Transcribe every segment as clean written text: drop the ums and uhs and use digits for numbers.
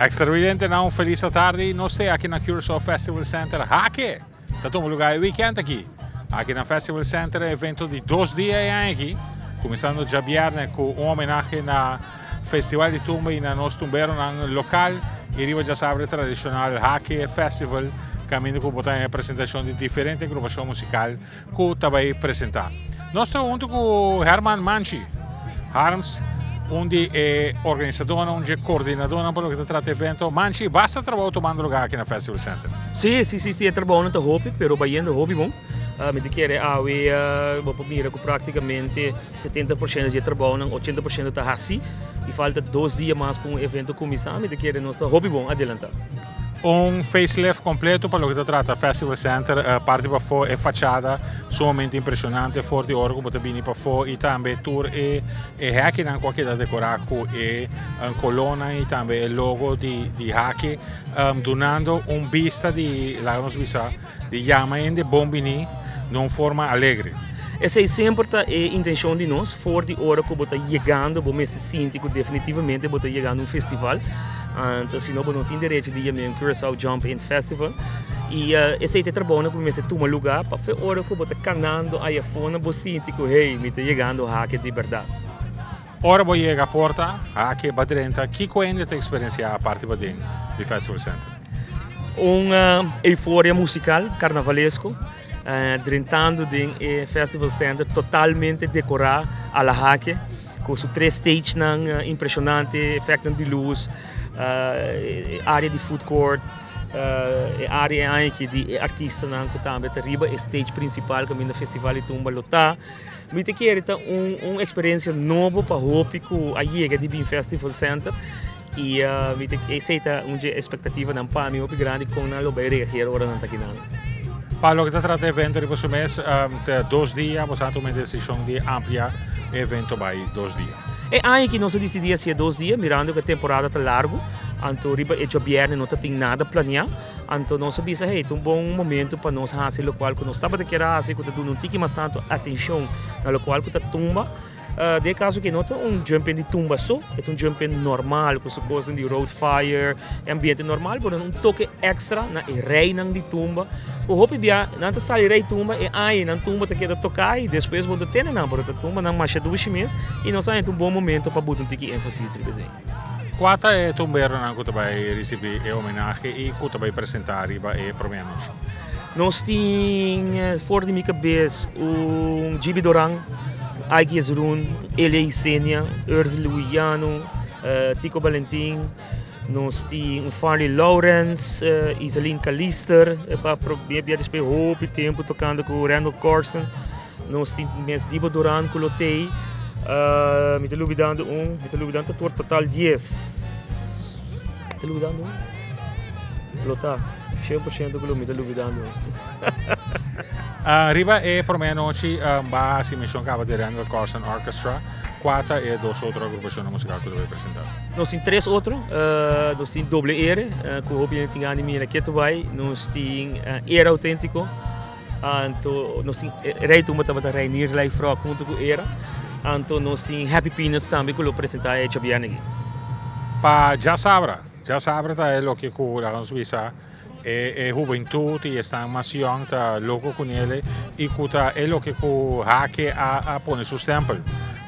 Extravidente não, feliz tarde. Nós estamos aqui na Curaçao Festival Center. Aqui, está um lugar de weekend aqui. Aqui na Festival Center, evento de 2 dias aqui. Começando já viernes com homenagem na Festival de Tumba e na nosso tumbeiro no local. E riba já sabe tradicional Hake Festival. Caminho com botar apresentação de diferentes agrupações musicais que também apresentar. Nós estamos junto com Herman Manchi. Harms, onde é organizador, onde é coordenador para o que trata evento. Manchi, basta trabalhar tomando lugar aqui na Festival Center? Sim, é trabalho no hobby, pero baiando hobby bom. Me diquere vou mira que praticamente 70% de trabalho, 80% está assim e falta 2 dias mais para evento começar. Me diquere nosso hobby bom, adelanta. Facelift completo para o que trata Festival Center, parte para fora é fachada, somente impressionante, forte orgo, para vir para fora e também tour Hake na qualquer da decorar com coluna e também o logo de Hake, donando vista de llama de bombini de forma alegre. Essa é sempre a intenção de nós, fora de hora que está chegando, vamos se sentir que definitivamente está chegando festival. Então, se não tem direito de ir ao Curaçao Jump In Festival. E esse é o trabalho que começa a tomar lugar para a hora que está cantando aí fora, você sente que está chegando a Hake de verdade. Ora vou chegar à porta, Hake Badrenta, que coende a experiência a parte do Festival Center? Euforia musical, carnavalesco, dentro do Festival Center, totalmente decorado a la Hake, com os 3 stages impressionantes, efeitos de luz, área de food court, área anche de artista que também arriba o stage principal que no festival de tumba lotar. Me te quer uma experiência nova para hope que a chega de Bin Festival Center e me te aceita uma expectativa não para mim grande com na lo vai reagir ora não tá aqui não. Para o que trata evento de você mês, 2 dias, você tem uma decisão de ampliar o evento para 2 dias. E aí que nós decidimos ser 2 dias, mirando que a temporada está larga, então riba é viernes não tem nada planeado, então nós sabemos que é um bom momento para nós fazer o qual que nós estamos a querer fazer, que não tem mais tanto atenção no qual que está tumba. De caso que não é jumping de tumba só, é jumping normal, com as coisas de road fire, ambiente normal, mas toque extra na reina de tumba. O hopi bia não sai rei tumba e aí na tumba te queda tocar e depois vou ter não, porque a tumba não marcha 2 meses e nós é um bom momento para botar um ênfase nesse desenho. Qual é o tumbeiro que vai receber a homenagem e que vai apresentar e prometer? Nós temos fora de minha cabeça Gibi Doran, Aigues Run, Elia Senia, Irving Luiano, Tico Valentim. Nós temos Farley Lawrence, Isaline Callister, para depois hope tempo tocando com Randall Corson. Nós temos Dibo Duran com Lotei. Me estou olvidando total 10. Me estou olvidando Lota, 100% que me estou olvidando. Riba é para mim noite, base missão cava de Randall Corson Orchestra. 4 e 2 outras agrupações musicais que eu vou apresentar. Nós temos 3 outros, nós temos Doble Ere, que obviamente tem anime aqui também, nós temos Era Autêntico, nós temos Rei Tumba também está Rainir Life Rock junto com Era, então nós temos Happy Peanuts também que eu vou apresentar a Chabiane. Para já sabe é o que nós visa é juventude e está mais young, tá louco com ele e que é o que o Hake a põe seus tempos.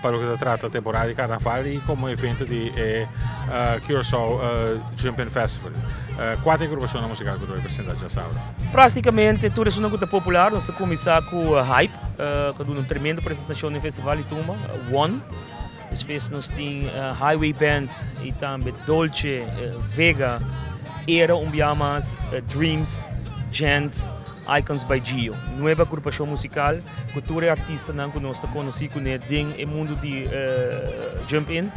Para o que trata a temporada de carnaval e como evento de Curaçao Jumping Festival. Qual é a agrupação musical que eu vou apresentar já sabe? Praticamente tudo é uma coisa popular, nós começamos com a Hype, que é uma tremenda apresentação no festival de Tumba, One. Depois nós temos Highway Band e também Dolce, Vega, Era Umbiamas, Dreams, Jens, Icons by Gio, nova agrupação musical, cultura e artista que nós conhecemos no mundo de Jump In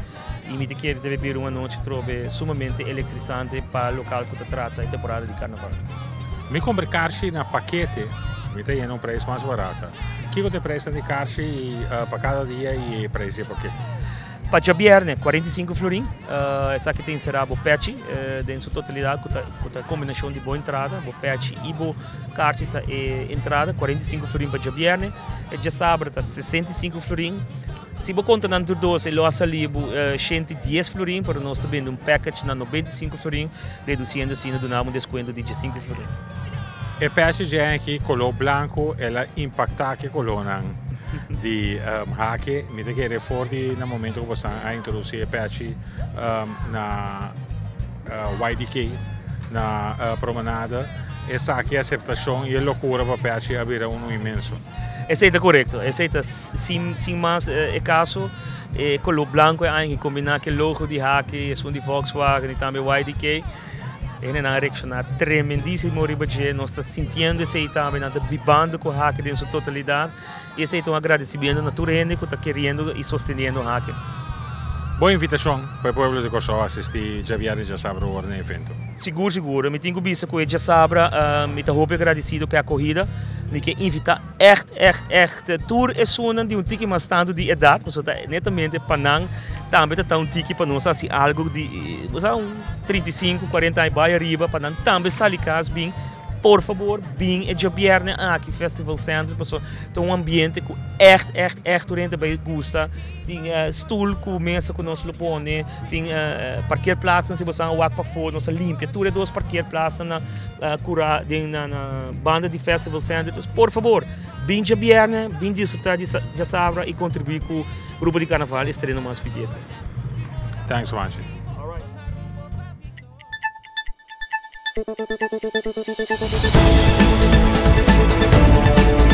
e me quer deve vir uma noite trobe sumamente eletrizante para o local que trata a temporada de carnaval. Me compre caixa na paquete, me tem um preço mais barato. Que você presta de caixa para cada dia e preço de paquete? Para Jabierne, 45 florim, essa aqui tem será o patch, em sua totalidade, com a combinação de boa entrada, o patch e boa carta e entrada, 45 florim para Jabierne, e já sabe, 65 florim, Se você conta na doce, ele vai ali 110 florim, para nós também package na 95 florim, reduzindo assim, donamos desconto de 5 florim. E peixe de aqui, color branco, ela impacta aqui color de hake, me tem que reforçar no momento que você a introduzir o peixe na YDK, na promenada, essa aqui é a aceptação e a loucura para o peixe abrir imenso. Esse é correto, esse é sem mais é caso, color branco é que combinar com o logo de hake, é de Volkswagen e também YDK. É uma reação tremendíssima, nós estamos sentindo isso também, vivendo com o hacker em sua totalidade. E esse é um agradecimento naturalmente que está querendo e sostenendo o hacker. Boa invitação para o povo de Kosovo a assistir Javier e Jasabra no evento. Seguro. Eu tenho visto com o Jasabra, eu estou muito agradecido com a corrida. Eu quero invitar echt. Tour é zona de tique mais tanto de idade, mas netamente Panang. Também está tique para nós assim algo de 35, 40 anos para arriba, para também salicas bem. Por favor, bem é Javier aqui Festival Center, pessoal, tem ambiente que echt durante bem gosta, tem stoel com mesa que nós põe, tem parkeerplaatsen se você vai para fora, nós limpa, tudo é dois parkeerplaatsen na banda de Festival Center, por favor, bem Javier, bem desfrutar de Jasabra e contribuir com o grupo de carnaval estreando mais pequeno. Thanks so much. Thank you.